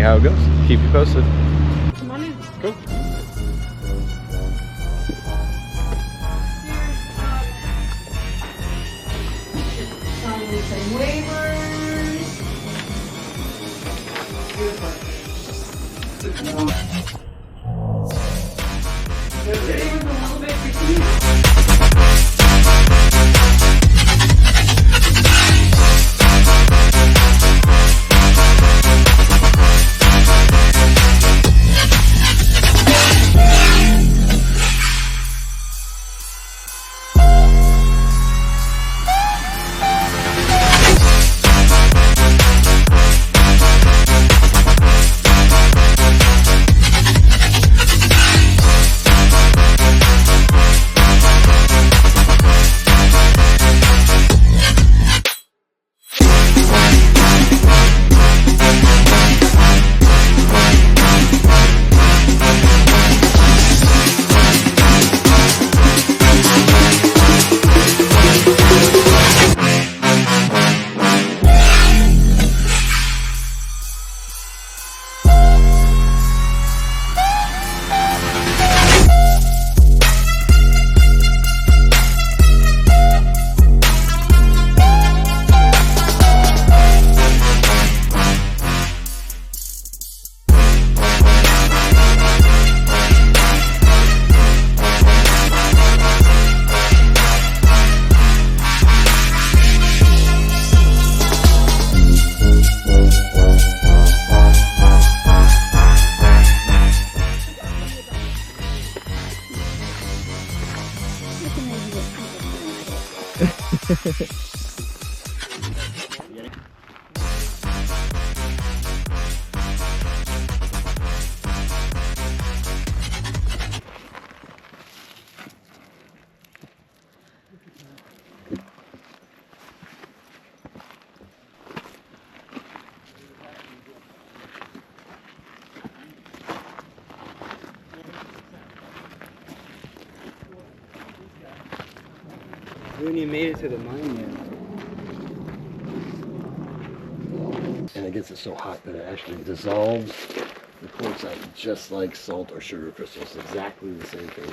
how it goes. Keep you posted. Come on in. Cool. Signing some waivers. Today was a little bit tricky. We haven't even made it to the mine yet. And it gets it so hot that it actually dissolves the quartzite just like salt or sugar crystals. Exactly the same thing.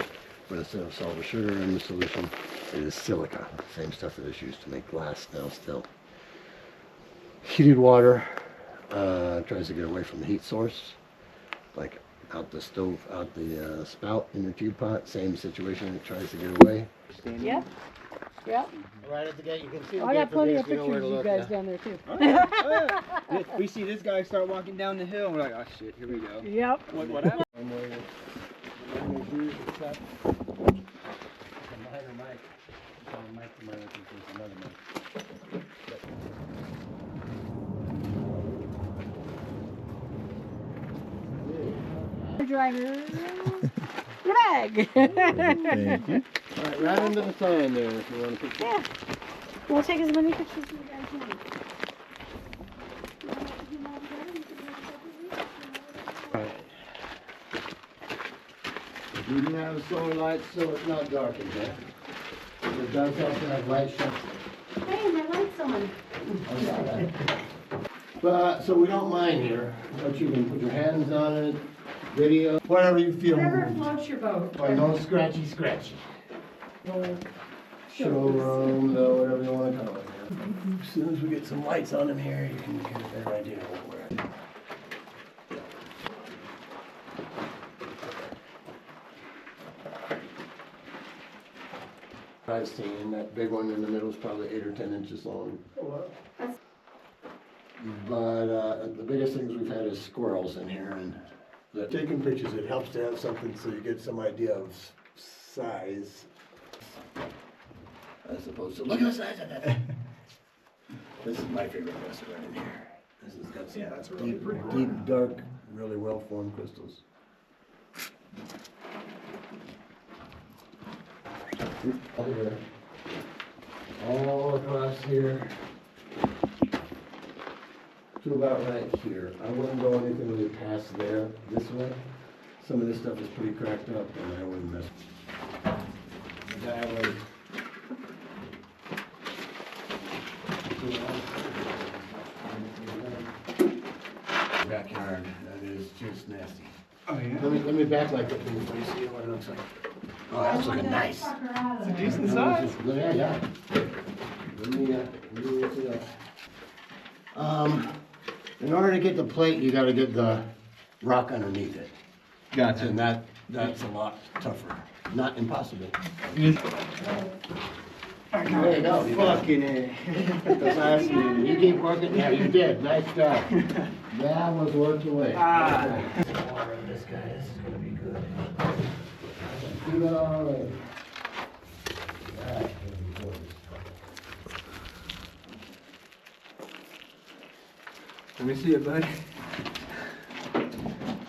But instead of salt or sugar in the solution, it is silica. Same stuff that is used to make glass now still. Heated water tries to get away from the heat source. Like out the stove, out the spout in your tube pot. Same situation, it tries to get away. Yep. Yep. Right at the gate, you can see. Oh, I got plenty of pictures of you guys down there too. Oh, yeah. Oh, yeah. We see this guy start walking down the hill, and we're like, oh shit, here we go. Yep. What happened? Driver. Your bag. Thank you. All right, right under the sign there if you want to put. Yeah. We'll take as many pictures as you guys want. We do have solar lights, so it's not dark in here. It does have to have light show. Hey, my light's on. But so we don't mind here, but you can put your hands on it, video, whatever you feel. Whatever floats your boat. But no scratchy. Showroom, though, whatever you want to call it. As soon as we get some lights on in here, you can get a better idea of what we're at. I've seen that big one in the middle is probably 8 or 10 inches long. But the biggest things we've had is squirrels in here, and taking pictures, it helps to have something so you get some idea of size. As opposed to, look at the size of that. This is my favorite crystal right in here. This has got some deep, dark, really well-formed crystals. Here. All across here to about right here. I wouldn't go anything really past there this way. Some of this stuff is pretty cracked up and I wouldn't mess that way. Backyard. hard. That is just nasty. Oh yeah. Let me backlight that thing so you see what it looks like. Oh, that's looking nice. It's a decent size. Yeah. Let me look it up. In order to get the plate, you got to get the rock underneath it, Gotcha. and that's a lot tougher. Not impossible. There you go. Fucking A. That's awesome. You keep working. Yeah, you did. Nice job. That was worked away. Ah. Water on this guy. This is gonna be good. Good all right. That's gonna be good. Let me see it, bud.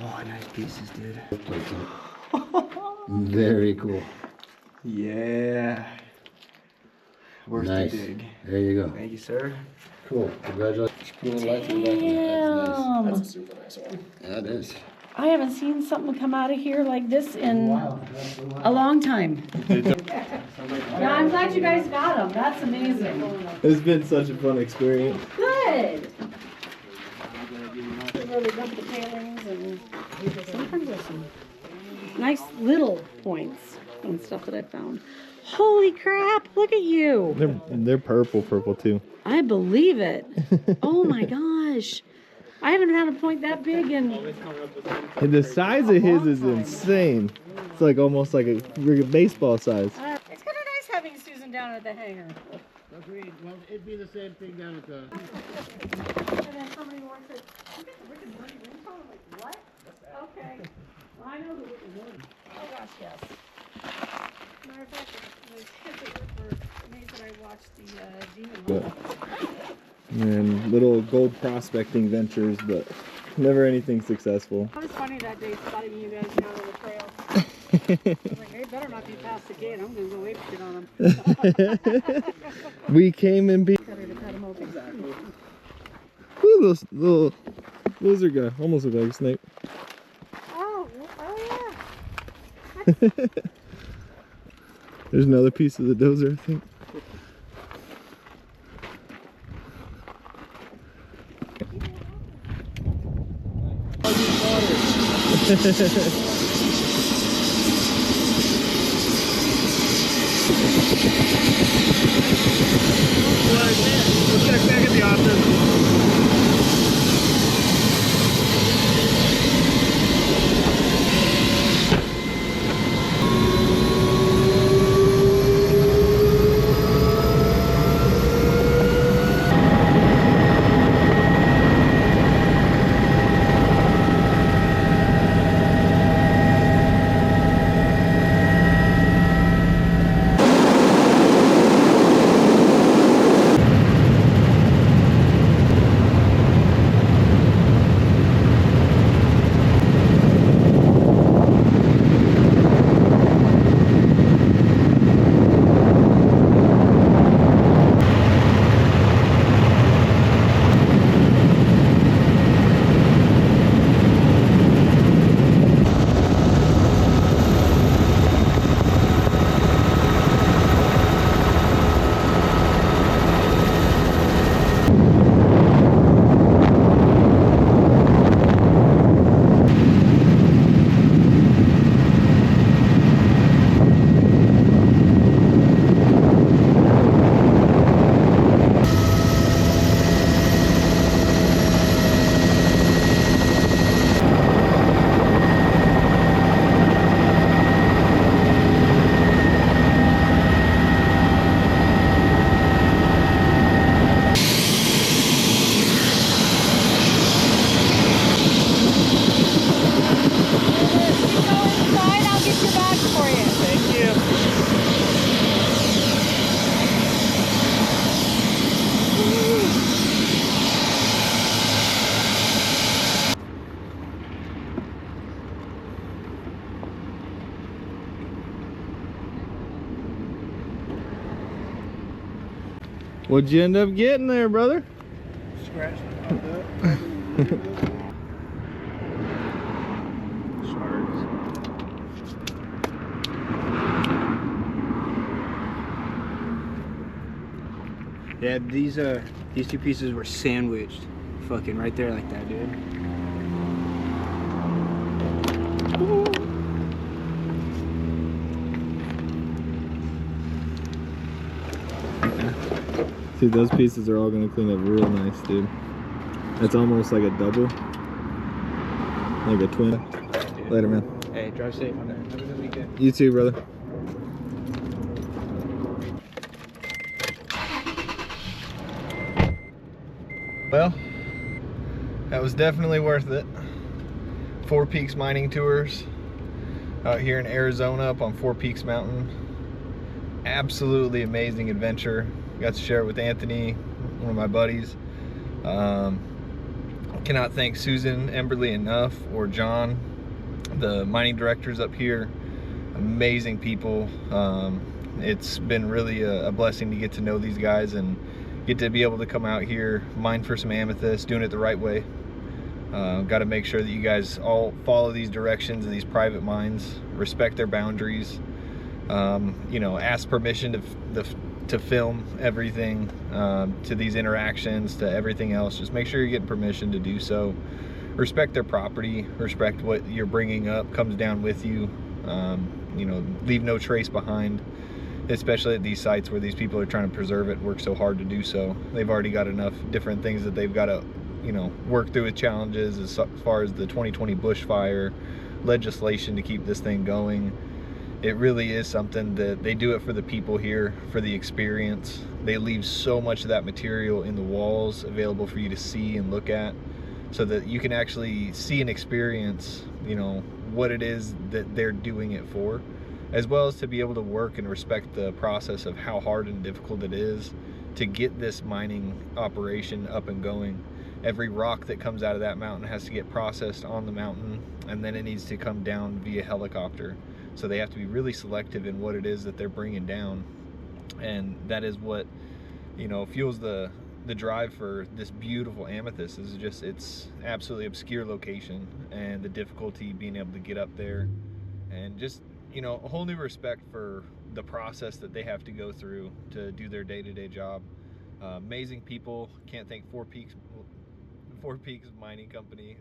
Oh, nice pieces, dude. Very cool. Yeah. Worth Nice. the dig. There you go. Thank you, sir. Cool. Congratulations. Just put a little light to the back of it. That's nice. That's a super nice one. Yeah, it is. I haven't seen something come out of here like this in Wow. a long time. Yeah, I'm glad you guys got them. That's amazing. It's been such a fun experience. Good. They really dumped the palings and sometimes there's some nice little points and stuff that I found. Holy crap, look at you. They're purple too. I believe it. Oh my gosh. I haven't had a point that big in... And the size of his is insane. It's like almost like a baseball size. It's kind of nice having Susan down at the hangar. Agreed. Well, it'd be the same thing down at the... And then somebody works at, you got the Rick and Morty ringtone? I'm like, what? Okay. Well, I know the Rick and Morty. Oh gosh, yes. Matter of fact, the kids that work for me that I watched the Demon Hunter. And little gold prospecting ventures, but never anything successful. It was funny that day spotting you guys down on the trail. I was like, they better not be past the gate. I'm going to go ape shit on them. We came and beat. Better to cut them open. Exactly. Ooh, those little lizard guy. Almost look like a snake. Oh yeah. There's another piece of the dozer, I think. We'll check back at the office. What'd you end up getting there, brother? Scratch. Yeah, these two pieces were sandwiched, fucking right there like that, dude. See, those pieces are all gonna clean up real nice, dude. That's almost like a double, like a twin. Later, man. Hey, drive safe on there. Have a good weekend. You too, brother. Well, that was definitely worth it. Four Peaks mining tours out here in Arizona up on Four Peaks Mountain. Absolutely amazing adventure. Got to share it with Anthony, one of my buddies. Cannot thank Susan Emberly enough, or John, the mining directors up here. Amazing people. It's been really a blessing to get to know these guys and get to be able to come out here, mine for some amethyst, doing it the right way. Got to make sure that you guys all follow these directions of these private mines, respect their boundaries, you know, ask permission to film everything, to these interactions, to everything else. Just make sure you're getting permission to do so. Respect their property, respect what you're bringing up, comes down with you. You know, leave no trace behind, especially at these sites where these people are trying to preserve it, work so hard to do so. They've already got enough different things that they've got to, you know, work through with challenges as far as the 2020 bushfire legislation to keep this thing going. It really is something that they do it for the people here, for the experience. They leave so much of that material in the walls available for you to see and look at, so that you can actually see and experience, you know, what it is that they're doing it for, as well as to be able to work and respect the process of how hard and difficult it is to get this mining operation up and going. Every rock that comes out of that mountain has to get processed on the mountain, and then it needs to come down via helicopter. So they have to be really selective in what it is that they're bringing down, and that is what, you know, fuels the drive for this beautiful amethyst. Is just, it's absolutely obscure location, and the difficulty being able to get up there, and just, you know, a whole new respect for the process that they have to go through to do their day-to-day job. Amazing people. Can't thank Four Peaks Mining Company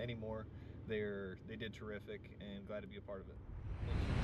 anymore. They did terrific, and glad to be a part of it. Thank you.